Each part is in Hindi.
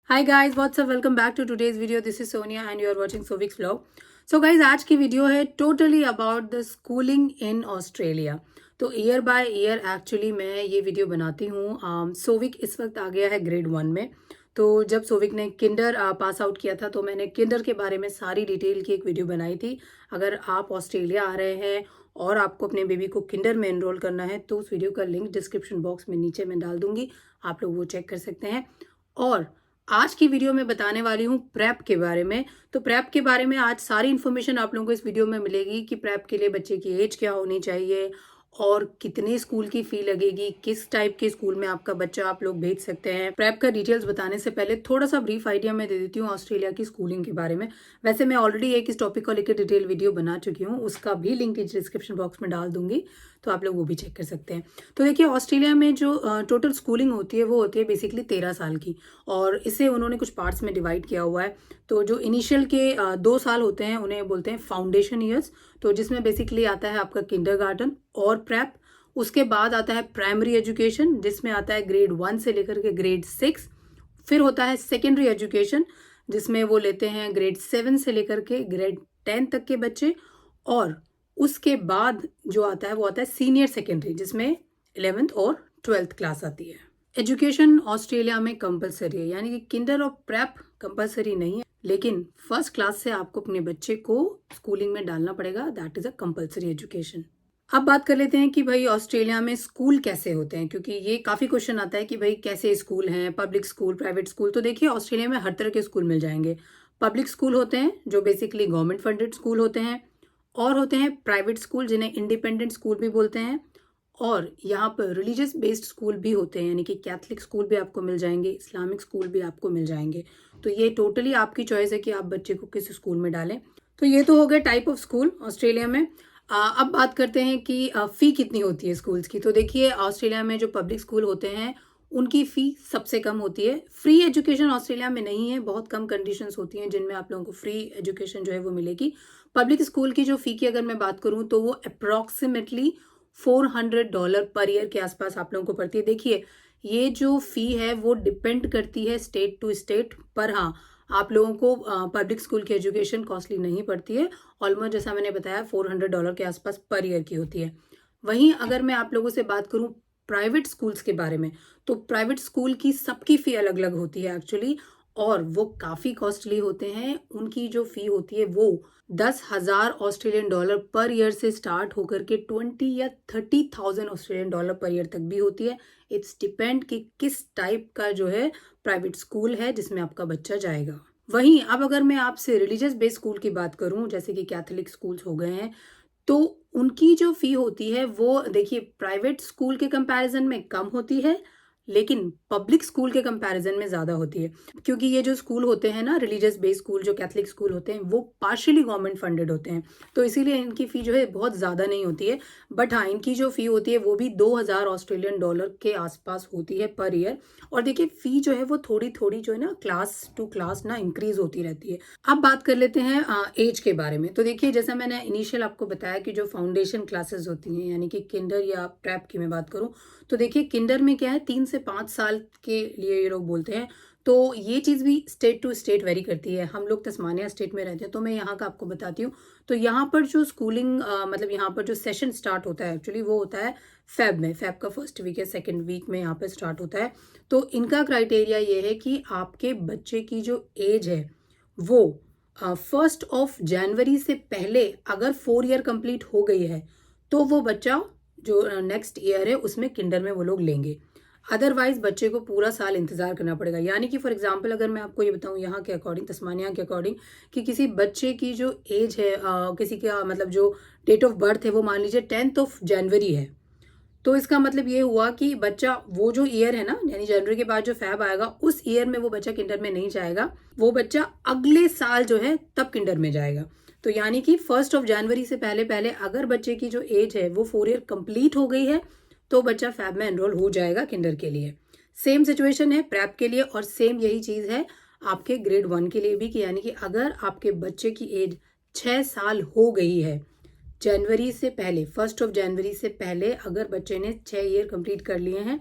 Hi guys, what's up, welcome back to today's video. This is Sonia and you are watching Sovik's vlog. So guys, आज की वीडियो है totally about the schooling in Australia. तो ईयर बाय ईयर एक्चुअली मैं ये वीडियो बनाती हूँ। सोविक इस वक्त आ गया है ग्रेड 1 में। तो जब सोविक ने किंडर पास आउट किया था तो मैंने किंडर के बारे में सारी डिटेल की एक वीडियो बनाई थी। अगर आप ऑस्ट्रेलिया आ रहे हैं और आपको अपने बेबी को किंडर में एनरोल करना है तो उस वीडियो का लिंक डिस्क्रिप्शन बॉक्स में नीचे मैं डाल दूंगी, आप लोग वो चेक कर सकते हैं। और आज की वीडियो में बताने वाली हूँ प्रेप के बारे में। तो प्रेप के बारे में आज सारी इन्फॉर्मेशन आप लोगों को इस वीडियो में मिलेगी कि प्रेप के लिए बच्चे की एज क्या होनी चाहिए और कितने स्कूल की फी लगेगी, किस टाइप के स्कूल में आपका बच्चा आप लोग भेज सकते हैं। प्रेप का डिटेल्स बताने से पहले थोड़ा सा ब्रीफ आइडिया मैं दे देती हूँ ऑस्ट्रेलिया की स्कूलिंग के बारे में। वैसे मैं ऑलरेडी एक इस टॉपिक को लेकर डिटेल वीडियो बना चुकी हूँ, उसका भी लिंक डिस्क्रिप्शन बॉक्स में डाल दूंगी, तो आप लोग वो भी चेक कर सकते हैं। तो देखिए, ऑस्ट्रेलिया में जो टोटल स्कूलिंग होती है वो होती है बेसिकली 13 साल की, और इसे उन्होंने कुछ पार्ट्स में डिवाइड किया हुआ है। तो जो इनिशियल के 2 साल होते हैं उन्हें बोलते हैं फाउंडेशन ईयर्स, तो जिसमें बेसिकली आता है आपका किंडरगार्टन और प्रेप। उसके बाद आता है प्राइमरी एजुकेशन, जिसमें आता है ग्रेड 1 से लेकर के ग्रेड 6। फिर होता है सेकेंडरी एजुकेशन, जिसमें वो लेते हैं ग्रेड 7 से लेकर के ग्रेड 10 तक के बच्चे। और उसके बाद जो आता है वो आता है सीनियर सेकेंडरी, जिसमें 11th और 12th क्लास आती है। एजुकेशन ऑस्ट्रेलिया में कंपलसरी है, यानी कि किंडर और प्रेप कंपलसरी नहीं है, लेकिन फर्स्ट क्लास से आपको अपने बच्चे को स्कूलिंग में डालना पड़ेगा। That is a compulsory education. अब बात कर लेते हैं कि भाई ऑस्ट्रेलिया में स्कूल कैसे होते हैं, क्योंकि ये काफ़ी क्वेश्चन आता है कि भाई कैसे स्कूल हैं, पब्लिक स्कूल, प्राइवेट स्कूल। तो देखिए, ऑस्ट्रेलिया में हर तरह के स्कूल मिल जाएंगे। पब्लिक स्कूल होते हैं जो बेसिकली गवर्नमेंट फंडेड स्कूल होते हैं, और होते हैं प्राइवेट स्कूल जिन्हें इंडिपेंडेंट स्कूल भी बोलते हैं। और यहाँ पर रिलीजियस बेस्ड स्कूल भी होते हैं, यानी कि कैथलिक स्कूल भी आपको मिल जाएंगे, इस्लामिक स्कूल भी आपको मिल जाएंगे। तो ये टोटली आपकी चॉइस है कि आप बच्चे को किस स्कूल में डालें। तो ये तो हो गए टाइप ऑफ स्कूल ऑस्ट्रेलिया में। अब बात करते हैं कि फ़ी कितनी होती है स्कूल्स की। तो देखिए, ऑस्ट्रेलिया में जो पब्लिक स्कूल होते हैं उनकी फ़ी सबसे कम होती है। फ्री एजुकेशन ऑस्ट्रेलिया में नहीं है, बहुत कम कंडीशंस होती हैं जिनमें आप लोगों को फ्री एजुकेशन जो है वो मिलेगी। पब्लिक स्कूल की जो फ़ी की अगर मैं बात करूं तो वो अप्रॉक्सीमेटली $400 पर ईयर के आसपास आप लोगों को पड़ती है। देखिए, ये जो फ़ी है वो डिपेंड करती है स्टेट टू स्टेट, पर हाँ, आप लोगों को पब्लिक स्कूल की एजुकेशन कॉस्टली नहीं पड़ती है। ऑलमोस्ट जैसा मैंने बताया $400 के आसपास पर ईयर की होती है। वहीं अगर मैं आप लोगों से बात करूं प्राइवेट स्कूल्स के बारे में, तो प्राइवेट स्कूल की सबकी फ़ी अलग अलग होती है एक्चुअली, और वो काफ़ी कॉस्टली होते हैं। उनकी जो फ़ी होती है वो 10,000 ऑस्ट्रेलियन डॉलर पर ईयर से स्टार्ट होकर के 20 या 30,000 ऑस्ट्रेलियन डॉलर पर ईयर तक भी होती है। इट्स डिपेंड कि किस टाइप का जो है प्राइवेट स्कूल है जिसमें आपका बच्चा जाएगा। वहीं अब अगर मैं आपसे रिलीजियस बेस्ड स्कूल की बात करूं, जैसे कि कैथोलिक स्कूल्स हो गए हैं, तो उनकी जो फी होती है वो देखिए प्राइवेट स्कूल के कंपैरिजन में कम होती है, लेकिन पब्लिक स्कूल के कंपैरिजन में ज़्यादा होती है। क्योंकि ये जो स्कूल होते हैं ना, रिलीजियस बेस्ड स्कूल जो कैथलिक स्कूल होते हैं, वो पार्शियली गवर्नमेंट फंडेड होते हैं, तो इसीलिए इनकी फ़ी जो है बहुत ज़्यादा नहीं होती है। बट हाँ, इनकी जो फ़ी होती है वो भी 2,000 ऑस्ट्रेलियन डॉलर के आसपास होती है पर ईयर। और देखिए, फ़ी जो है वो थोड़ी थोड़ी जो है ना, क्लास टू क्लास ना इंक्रीज होती रहती है। अब बात कर लेते हैं एज के बारे में। तो देखिए, जैसा मैंने इनिशियल आपको बताया कि जो फाउंडेशन क्लासेस होती हैं, यानी कि किंडर या प्रेप की मैं बात करूं, तो देखिए किंडर में क्या है, 3 से 5 साल के लिए ये लोग बोलते हैं। तो ये चीज़ भी स्टेट टू स्टेट वेरी करती है। हम लोग तस्मानिया स्टेट में रहते हैं, तो मैं यहाँ का आपको बताती हूँ। तो यहाँ पर जो स्कूलिंग मतलब यहाँ पर जो सेशन स्टार्ट होता है एक्चुअली, वो होता है फेब में। फेब का फर्स्ट वीक या सेकेंड वीक में यहाँ पर स्टार्ट होता है। तो इनका क्राइटेरिया ये है कि आपके बच्चे की जो एज है वो 1 जनवरी से पहले अगर 4 ईयर कंप्लीट हो गई है तो वो बच्चा जो नेक्स्ट ईयर है उसमें किंडर में वो लोग लेंगे। अदरवाइज बच्चे को पूरा साल इंतजार करना पड़ेगा। यानी कि फॉर एग्जांपल अगर मैं आपको ये बताऊं यहाँ के अकॉर्डिंग, तस्मानिया के अकॉर्डिंग, कि किसी बच्चे की जो एज है, किसी का मतलब जो डेट ऑफ बर्थ है वो मान लीजिए 10 जनवरी है, तो इसका मतलब ये हुआ कि बच्चा वो जो ईयर है ना, यानी जनवरी के बाद जो फैब आएगा उस ईयर में वो बच्चा किंडर में नहीं जाएगा, वो बच्चा अगले साल जो है तब किंडर में जाएगा। तो यानी कि 1 जनवरी से पहले पहले अगर बच्चे की जो एज है वो 4 ईयर कंप्लीट हो गई है तो बच्चा फैब में एनरोल हो जाएगा किंडर के लिए। सेम सिचुएशन है प्रेप के लिए, और सेम यही चीज़ है आपके ग्रेड 1 के लिए भी, कि यानी कि अगर आपके बच्चे की एज 6 साल हो गई है जनवरी से पहले, 1 जनवरी से पहले अगर बच्चे ने 6 ईयर कंप्लीट कर लिए हैं,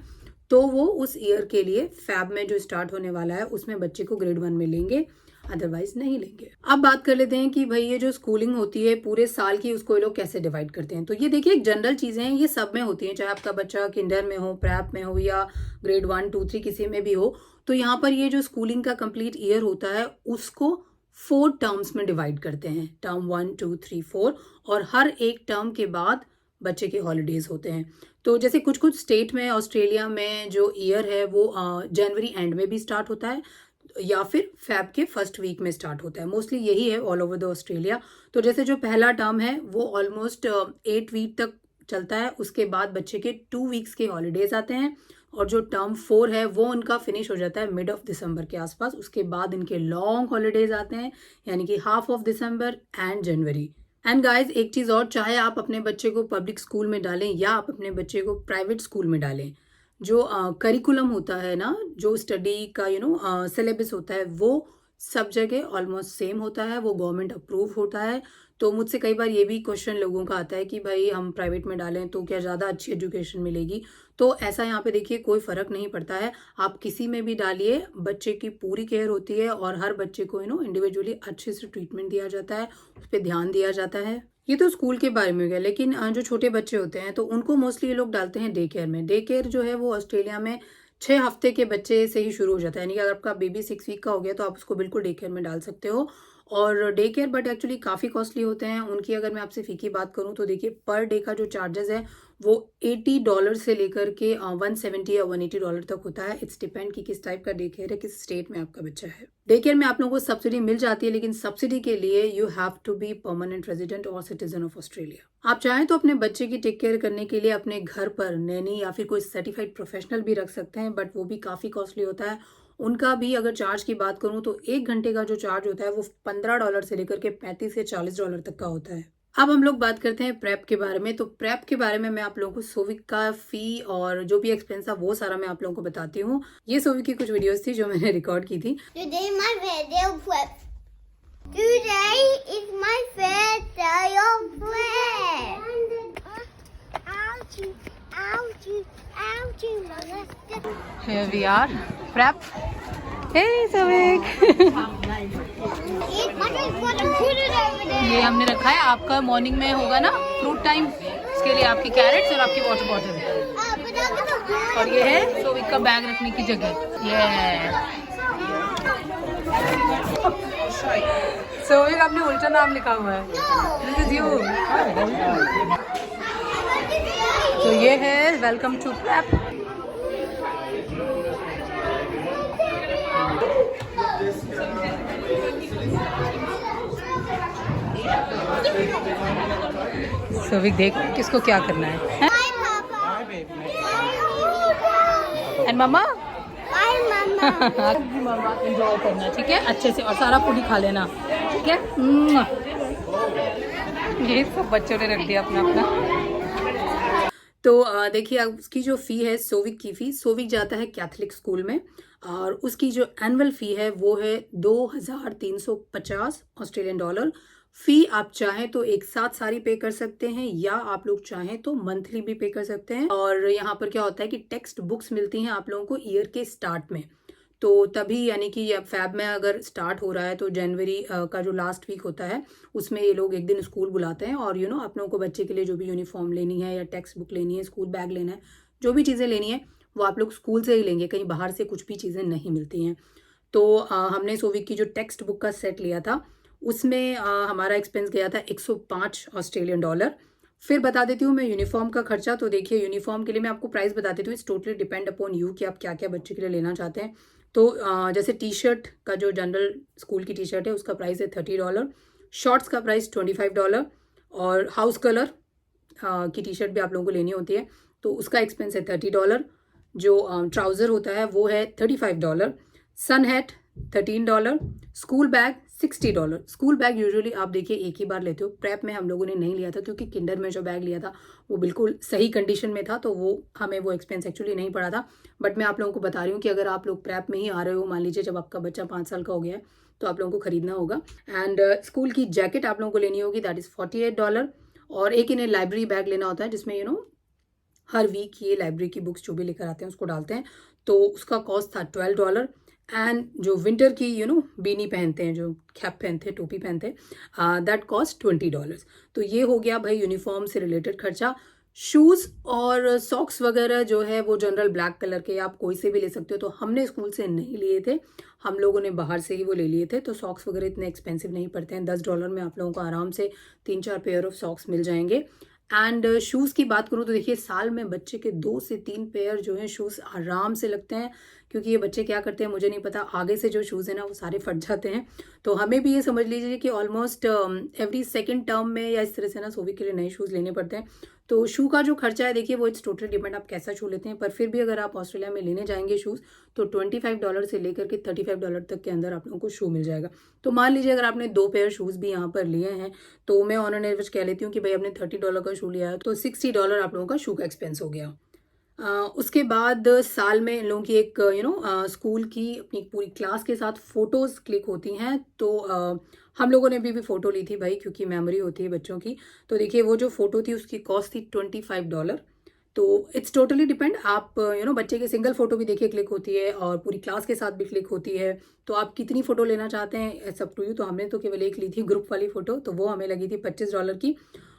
तो वो उस ईयर के लिए फैब में जो स्टार्ट होने वाला है उसमें बच्चे को ग्रेड 1 में लेंगे, अदरवाइज नहीं लेंगे। अब बात कर लेते हैं कि भाई ये जो स्कूलिंग होती है पूरे साल की, उसको ये लोग कैसे डिवाइड करते हैं। तो ये देखिए एक जनरल चीजें हैं, ये सब में होती हैं, चाहे आपका बच्चा किंडर में हो, प्रैप में हो या ग्रेड 1 2 3 किसी में भी हो। तो यहाँ पर ये जो स्कूलिंग का कंप्लीट ईयर होता है उसको 4 टर्म्स में डिवाइड करते हैं, टर्म 1 2 3 4, और हर एक टर्म के बाद बच्चे के हॉलीडेज होते हैं। तो जैसे कुछ कुछ स्टेट में ऑस्ट्रेलिया में जो ईयर है वो जनवरी एंड में भी स्टार्ट होता है या फिर फैब के फर्स्ट वीक में स्टार्ट होता है। मोस्टली यही है ऑल ओवर द ऑस्ट्रेलिया। तो जैसे जो पहला टर्म है वो ऑलमोस्ट 8 वीक तक चलता है, उसके बाद बच्चे के 2 वीक्स के हॉलीडेज आते हैं, और जो टर्म 4 है वो उनका फिनिश हो जाता है मिड ऑफ दिसंबर के आसपास। उसके बाद इनके लॉन्ग हॉलीडेज आते हैं, यानी कि half of December and January. And guys एक चीज़ और, चाहे आप अपने बच्चे को पब्लिक स्कूल में डालें या आप अपने बच्चे को प्राइवेट स्कूल में डालें, जो करिकुलम होता है ना, जो स्टडी का सिलेबस होता है, वो सब जगह ऑलमोस्ट सेम होता है, वो गवर्नमेंट अप्रूव होता है। तो मुझसे कई बार ये भी क्वेश्चन लोगों का आता है कि भाई हम प्राइवेट में डालें तो क्या ज़्यादा अच्छी एजुकेशन मिलेगी। तो ऐसा यहाँ पे देखिए कोई फ़र्क नहीं पड़ता है, आप किसी में भी डालिए, बच्चे की पूरी केयर होती है और हर बच्चे को इंडिविजुअली अच्छे से ट्रीटमेंट दिया जाता है, उस पर ध्यान दिया जाता है। ये तो स्कूल के बारे में हो गया, लेकिन जो छोटे बच्चे होते हैं तो उनको मोस्टली ये लोग डालते हैं डे केयर में। डे केयर जो है वो ऑस्ट्रेलिया में 6 हफ्ते के बच्चे से ही शुरू हो जाता है, यानी कि अगर आपका बेबी 6 वीक का हो गया तो आप उसको बिल्कुल डे केयर में डाल सकते हो। और डे केयर बट एक्चुअली काफ़ी कॉस्टली होते हैं उनकी। अगर मैं आपसे फ़ी की बात करूँ तो देखिए पर डे का जो चार्जेस है वो $80 से लेकर के 170 या $180 तक होता है। इट्स डिपेंड कि किस टाइप का डे केयर है, किस स्टेट में आपका बच्चा है। डे केयर में आप लोगों को सब्सिडी मिल जाती है, लेकिन सब्सिडी के लिए you have to be permanent resident और सिटीजन ऑफ ऑस्ट्रेलिया। आप चाहें तो अपने बच्चे की टेक केयर करने के लिए अपने घर पर नैनी या फिर कोई सर्टिफाइड प्रोफेशनल भी रख सकते हैं, बट वो भी काफ़ी कॉस्टली होता है। उनका भी अगर चार्ज की बात करूं तो 1 घंटे का जो चार्ज होता है वो $15 से लेकर के $35 से $40 तक का होता है। अब हम लोग बात करते हैं प्रेप के बारे में। तो प्रेप के बारे में मैं आप लोगों को सोविक का फी और जो भी एक्सपेंस था वो सारा मैं आप लोगों को बताती हूँ। ये सोविक की कुछ वीडियोस थी जो मैंने रिकॉर्ड की थी। Today my video prep. Today is my first day of prep. Ouchie, ouchie, ouchie, my left. Here we are, prep. Hey Sovik. Eat my put it over there. ये हमने रखा है, आपका मॉर्निंग में होगा ना फ्रूट टाइम, इसके लिए आपकी कैरेट्स और आपकी water bottle, But I'm gonna और ये है सोविक का बैग रखने की जगह। ये सोविक आपने उल्टा नाम लिखा हुआ है, दिस इज यू। तो ये है वेलकम टू प्रेप। सोविक देख किसको क्या करना है। Bye, Papa. एंड मम्मा Bye, Mama. मम्मा एंजॉय करना, ठीक है, अच्छे से, और सारा फूड ही खा लेना, ठीक है। ये सब बच्चों ने रख दिया अपना अपना। तो देखिए उसकी जो फ़ी है, सोविक की फ़ी, सोविक जाता है कैथलिक स्कूल में, और उसकी जो एनुअल फ़ी है वो है $2350 ऑस्ट्रेलियन डॉलर। फ़ी आप चाहें तो एक साथ सारी पे कर सकते हैं, या आप लोग चाहें तो मंथली भी पे कर सकते हैं। और यहाँ पर क्या होता है कि टेक्स्ट बुक्स मिलती हैं आप लोगों को ईयर के स्टार्ट में, तो तभी, यानी कि अब फैब में अगर स्टार्ट हो रहा है तो जनवरी का जो लास्ट वीक होता है उसमें ये लोग एक दिन स्कूल बुलाते हैं, और आप लोगों को बच्चे के लिए जो भी यूनिफॉर्म लेनी है या टेक्स्ट बुक लेनी है, स्कूल बैग लेना है, जो भी चीज़ें लेनी है वो आप लोग स्कूल से ही लेंगे, कहीं बाहर से कुछ भी चीज़ें नहीं मिलती हैं। तो हमने सोविक की जो टेक्स्ट बुक का सेट लिया था उसमें हमारा एक्सपेंस गया था $105 ऑस्ट्रेलियन डॉलर। फिर बता देती हूँ मैं यूनिफॉर्म का खर्चा। तो देखिए यूनिफॉर्म के लिए मैं आपको प्राइस बता देती हूँ, it's totally depend upon you कि आप क्या क्या बच्चे के लिए लेना चाहते हैं। तो जैसे टी शर्ट का, जो जनरल स्कूल की टी शर्ट है उसका प्राइस है $30, शॉर्ट्स का प्राइस $25, और हाउस कलर की टी शर्ट भी आप लोगों को लेनी होती है तो उसका एक्सपेंस है $30, जो ट्राउज़र होता है वो है $35, sun hat $13, school bag $60। School bag usually आप देखिए एक ही बार लेते हो, प्रेप में हम लोगों ने नहीं लिया था क्योंकि किंडर में जो बैग लिया था वो बिल्कुल सही कंडीशन में था, तो वो हमें वो एक्सपेंस एक्चुअली नहीं पड़ा था। बट मैं आप लोगों को बता रही हूँ कि अगर आप लोग प्रेप में ही आ रहे हो, मान लीजिए जब आपका बच्चा 5 साल का हो गया है तो आप लोगों को खरीदना होगा। एंड स्कूल की जैकेट आप लोगों को लेनी होगी, दैट इज़ $48, और एक इन्हें लाइब्रेरी बैग लेना होता है जिसमें हर वीक ये लाइब्रेरी की बुक्स जो भी लेकर आते हैं उसको डालते हैं। तो उसका कॉस्ट था $12। एंड जो विंटर की बीनी पहनते हैं, जो कैप पहनते हैं, टोपी पहनते हैं, दैट कॉस्ट $20। तो ये हो गया भाई यूनिफॉर्म से रिलेटेड खर्चा। शूज़ और सॉक्स वगैरह जो है वो जनरल ब्लैक कलर के आप कोई से भी ले सकते हो। तो हमने स्कूल से नहीं लिए थे, हम लोगों ने बाहर से ही वो ले लिए थे। तो सॉक्स वगैरह इतने एक्सपेंसिव नहीं पड़ते हैं, $10 में आप लोगों को आराम से 3-4 पेयर ऑफ सॉक्स मिल जाएंगे। एंड शूज़ की बात करूँ तो देखिए साल में बच्चे के 2 से 3 पेयर जो हैं शूज़ आराम से लगते हैं। क्योंकि ये बच्चे क्या करते हैं मुझे नहीं पता, आगे से जो शूज़ है ना वो सारे फट जाते हैं। तो हमें भी ये समझ लीजिए कि ऑलमोस्ट एवरी सेकेंड टर्म में या इस तरह से ना सोवी के लिए नए शूज़ लेने पड़ते हैं। तो शू का जो खर्चा है देखिए वो इट्स टोटली डिपेंड आप कैसा शू लेते हैं। पर फिर भी अगर आप ऑस्ट्रेलिया में लेने जाएंगे शूज़ तो $25 से लेकर के $35 तक के अंदर आप लोगों को शू मिल जाएगा। तो मान लीजिए अगर आपने 2 पेयर शूज़ भी यहाँ पर लिए हैं तो मैं ऑन एन एवरेज कह लेती हूँ कि भाई आपने $30 का शू लिया है तो $60 आप लोगों का शू का एक्सपेंस हो गया। उसके बाद साल में इन लोगों की एक स्कूल की अपनी पूरी क्लास के साथ फ़ोटोज़ क्लिक होती हैं। तो हम लोगों ने भी फ़ोटो ली थी भाई, क्योंकि मेमोरी होती है बच्चों की। तो देखिए वो जो फ़ोटो थी उसकी कॉस्ट थी $25। तो इट्स टोटली डिपेंड, आप बच्चे के सिंगल फ़ोटो भी देखिए क्लिक होती है और पूरी क्लास के साथ भी क्लिक होती है। तो आप कितनी फ़ोटो लेना चाहते हैं सब टू यू। तो हमने तो केवल एक ली थी ग्रुप वाली फ़ोटो, तो वो हमें लगी थी $25 की।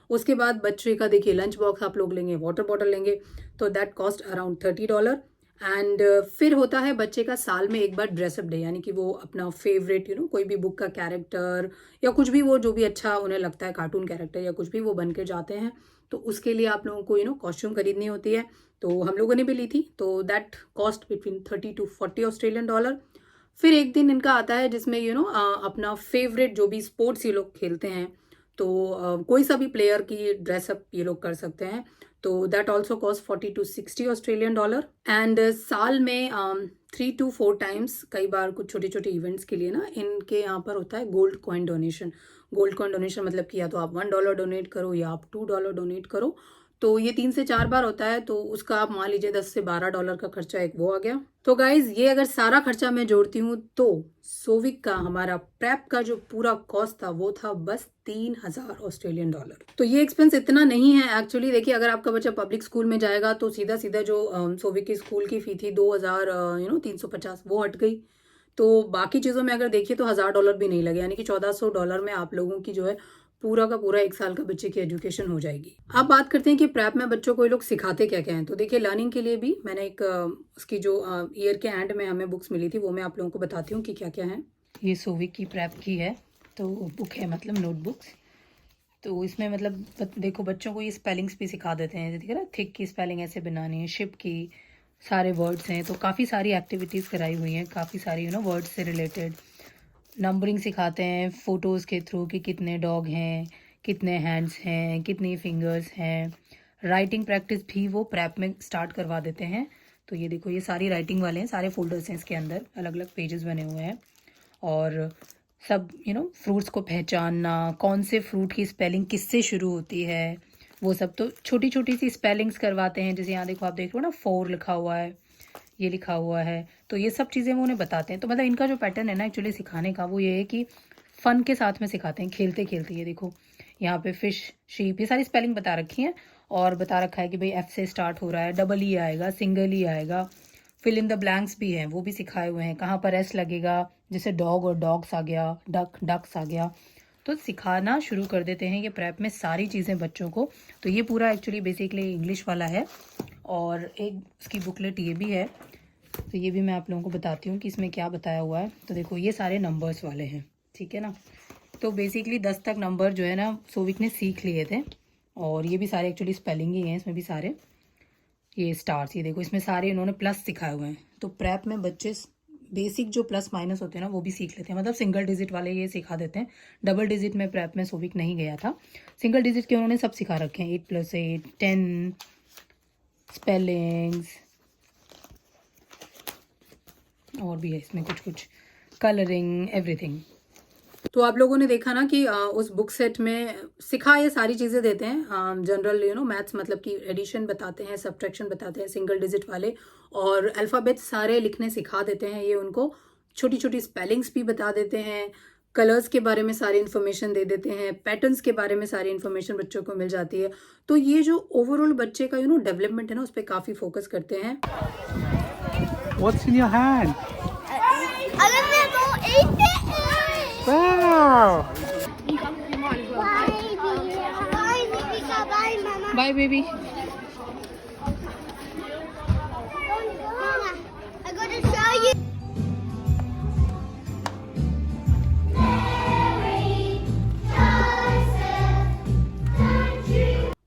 उसके बाद बच्चे का देखिए लंच बॉक्स आप लोग लेंगे, वाटर बॉटल लेंगे, तो दैट कॉस्ट अराउंड $30। एंड फिर होता है बच्चे का साल में एक बार ड्रेसअप डे, यानी कि वो अपना फेवरेट कोई भी बुक का कैरेक्टर या कुछ भी वो जो भी अच्छा उन्हें लगता है, कार्टून कैरेक्टर या कुछ भी, वो बन के जाते हैं। तो उसके लिए आप लोगों को कॉस्ट्यूम खरीदनी होती है। तो हम लोगों ने भी ली थी। तो that cost between $30 to $40 Australian dollar. फिर एक दिन इनका आता है जिसमें अपना फेवरेट जो भी स्पोर्ट्स ये लोग खेलते हैं, तो कोई सा भी प्लेयर की ड्रेसअप ये लोग कर सकते हैं। तो that also cost $40 to $60 Australian dollar. And साल में 3 to 4 टाइम्स कई बार कुछ छोटे छोटे इवेंट्स के लिए ना इनके यहाँ पर होता है gold coin donation. Gold coin donation मतलब कि या तो आप $1 डोनेट करो या आप $2 डोनेट करो। तो ये 3 से 4 बार होता है। तो उसका आप मान लीजिए $10 से $12 का खर्चा एक वो आ गया। तो गाइज ये अगर सारा खर्चा मैं जोड़ती हूँ तो सोविक का हमारा प्रेप का जो पूरा कॉस्ट था वो था बस $3000 ऑस्ट्रेलियन डॉलर। तो ये एक्सपेंस इतना नहीं है एक्चुअली। देखिए अगर आपका बच्चा पब्लिक स्कूल में जाएगा तो सीधा सीधा जो सोविक की स्कूल की फी थी 2350 वो हट गई। तो बाकी चीज़ों में अगर देखिए तो $1000 भी नहीं लगे, यानी कि $1400 में आप लोगों की जो है पूरा का पूरा 1 साल का बच्चे की एजुकेशन हो जाएगी। अब बात करते हैं कि प्रेप में बच्चों को ये लोग सिखाते क्या क्या हैं। तो देखिए लर्निंग के लिए भी मैंने एक उसकी जो ईयर के एंड में हमें बुक्स मिली थी वो मैं आप लोगों को बताती हूँ कि क्या क्या है। ये सोविक की प्रेप की है, तो बुक है मतलब नोटबुक्स। तो इसमें मतलब देखो बच्चों को ये स्पेलिंग्स भी सिखा देते हैं। देखिए ना, थिक की स्पेलिंग ऐसे बनानी है, शिप की सारे वर्ड्स हैं। तो काफ़ी सारी एक्टिविटीज़ कराई हुई हैं, काफ़ी सारी वर्ड्स से रिलेटेड। नंबरिंग सिखाते हैं फ़ोटोज़ के थ्रू कि कितने डॉग हैं, कितने हैंड्स हैं, कितनी फिंगर्स हैं। राइटिंग प्रैक्टिस भी वो प्रेप में स्टार्ट करवा देते हैं। तो ये देखो ये सारी राइटिंग वाले हैं, सारे फोल्डर्स हैं इसके अंदर, अलग अलग पेजेस बने हुए हैं। और सब फ्रूट्स को पहचानना, कौन से फ्रूट की स्पेलिंग किससे शुरू होती है, वो सब। तो छोटी छोटी सी स्पेलिंग्स करवाते हैं। जैसे यहाँ देखो आप देख रहे हो ना 4 लिखा हुआ है, ये लिखा हुआ है। तो ये सब चीज़ें वो उन्हें बताते हैं। तो मतलब इनका जो पैटर्न है ना एक्चुअली सिखाने का वो ये है कि फ़न के साथ में सिखाते हैं, खेलते खेलते। ये देखो यहाँ पे फिश, शीप, ये सारी स्पेलिंग बता रखी हैं और बता रखा है कि भाई एफ से स्टार्ट हो रहा है, डबल ई आएगा, सिंगल ई आएगा। फिल इन द ब्लैंक्स भी हैं, वो भी सिखाए हुए हैं। कहाँ पर एस लगेगा, जैसे डॉग और डॉग्स आ गया, डक डक्स आ गया। तो सिखाना शुरू कर देते हैं ये प्रेप में सारी चीज़ें बच्चों को। तो ये पूरा एक्चुअली बेसिकली इंग्लिश वाला है। और एक इसकी बुकलेट ये भी है, तो ये भी मैं आप लोगों को बताती हूँ कि इसमें क्या बताया हुआ है। तो देखो ये सारे नंबर्स वाले हैं, ठीक है ना। तो बेसिकली 10 तक नंबर जो है ना सोविक ने सीख लिए थे। और ये भी सारे एक्चुअली स्पेलिंग ही हैं, इसमें भी सारे ये स्टार्स, ये देखो इसमें सारे इन्होंने प्लस सिखाए हुए हैं। तो प्रेप में बच्चे बेसिक जो प्लस माइनस होते हैं ना वो भी सीख लेते हैं। मतलब सिंगल डिजिट वाले ये सिखा देते हैं। डबल डिजिट में प्रेप में सोविक नहीं गया था। सिंगल डिजिट के उन्होंने सब सिखा रखे हैं, 8 + 8, 10, स्पेलिंग्स, और भी है इसमें कुछ कुछ, कलरिंग, एवरीथिंग। तो आप लोगों ने देखा ना कि उस बुक सेट में सिखा ये सारी चीज़ें देते हैं। जनरल मैथ्स मतलब कि एडिशन बताते हैं, सब्ट्रैक्शन बताते हैं, सिंगल डिजिट वाले, और अल्फ़ाबेट्स सारे लिखने सिखा देते हैं ये उनको। छोटी छोटी स्पेलिंग्स भी बता देते हैं, कलर्स के बारे में सारी इन्फॉर्मेशन दे देते हैं, पैटर्न्स के बारे में सारी इन्फॉर्मेशन बच्चों को मिल जाती है। तो ये जो ओवरऑल बच्चे का डेवलपमेंट है ना, उस पर काफ़ी फोकस करते हैं। What's in your hand? अगर मैं वो एक Wow! Bye Deepika, bye mama. Bye baby. Mama, I gotta show you.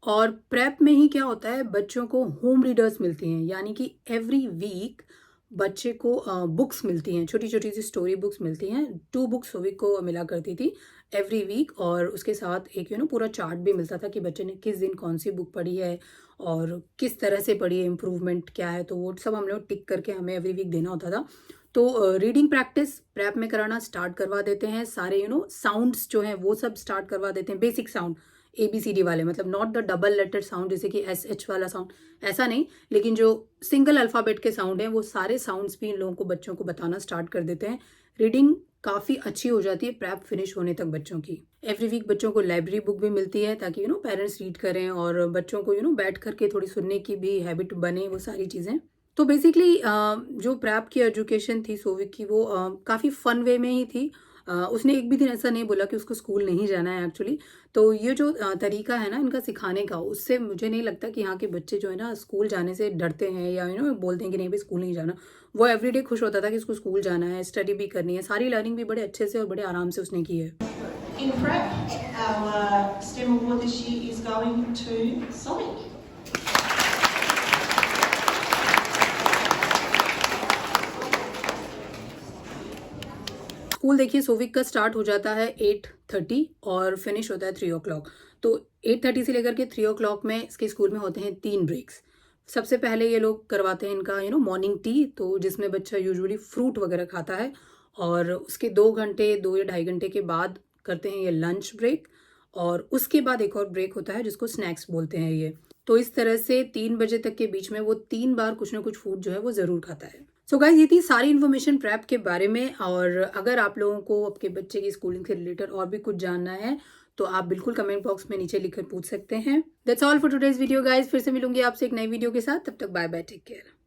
और प्रेप में ही क्या होता है, बच्चों को होम रीडर्स मिलती हैं, यानी कि एवरी वीक बच्चे को बुक्स मिलती हैं, छोटी छोटी सी स्टोरी बुक्स मिलती हैं। 2 बुक्स वीक को मिला करती थी एवरी वीक, और उसके साथ एक पूरा चार्ट भी मिलता था कि बच्चे ने किस दिन कौन सी बुक पढ़ी है और किस तरह से पढ़ी है, इम्प्रूवमेंट क्या है। तो वो सब हम लोग टिक करके हमें एवरी वीक देना होता था। तो रीडिंग प्रैक्टिस प्रेप में कराना स्टार्ट करवा देते हैं। सारे साउंड्स जो हैं वो सब स्टार्ट करवा देते हैं, बेसिक साउंड ABCD वाले, मतलब not the double letter sound जैसे कि SH वाला साउंड, ऐसा नहीं, लेकिन जो सिंगल अल्फ़ाबेट के साउंड हैं वो सारे साउंड्स भी इन लोगों को, बच्चों को बताना स्टार्ट कर देते हैं। रीडिंग काफ़ी अच्छी हो जाती है प्रेप फिनिश होने तक बच्चों की। एवरी वीक बच्चों को लाइब्रेरी बुक भी मिलती है ताकि पेरेंट्स रीड करें और बच्चों को बैठ करके थोड़ी सुनने की भी हैबिट बने, वो सारी चीज़ें। तो बेसिकली जो प्रेप की एजुकेशन थी सोविक की, वो काफ़ी फ़न वे में ही थी। उसने एक भी दिन ऐसा नहीं बोला कि उसको स्कूल नहीं जाना है एक्चुअली। तो ये जो तरीका है ना इनका सिखाने का, उससे मुझे नहीं लगता कि यहाँ के बच्चे जो है ना स्कूल जाने से डरते हैं या बोलते हैं कि नहीं भाई स्कूल नहीं जाना। वो एवरीडे खुश होता था कि उसको स्कूल जाना है, स्टडी भी करनी है, सारी लर्निंग भी बड़े अच्छे से और बड़े आराम से उसने की है। In prep, our STEM award this year is going to Sonic. School देखिए सोविक का स्टार्ट हो जाता है 8:30 और फिनिश होता है 3 o'clock। तो 8:30 से लेकर के 3 o'clock में इसके स्कूल में होते हैं 3 ब्रेक्स। सबसे पहले ये लोग करवाते हैं इनका मॉर्निंग टी, तो जिसमें बच्चा यूजुअली फ्रूट वगैरह खाता है, और उसके 2 घंटे 2 या 2.5 घंटे के बाद करते हैं ये लंच ब्रेक, और उसके बाद एक और ब्रेक होता है जिसको स्नैक्स बोलते हैं ये। तो इस तरह से 3 बजे तक के बीच में वो 3 बार कुछ ना कुछ फूड जो है वो ज़रूर खाता है। सो गाइज, ये थी सारी इन्फॉर्मेशन प्रेप के बारे में। और अगर आप लोगों को आपके बच्चे की स्कूलिंग से रिलेटेड और भी कुछ जानना है तो आप बिल्कुल कमेंट बॉक्स में नीचे लिखकर पूछ सकते हैं। That's all for today's video guys. फिर से मिलूंगी आपसे एक नई वीडियो के साथ, तब तक बाय बाय, टेक केयर।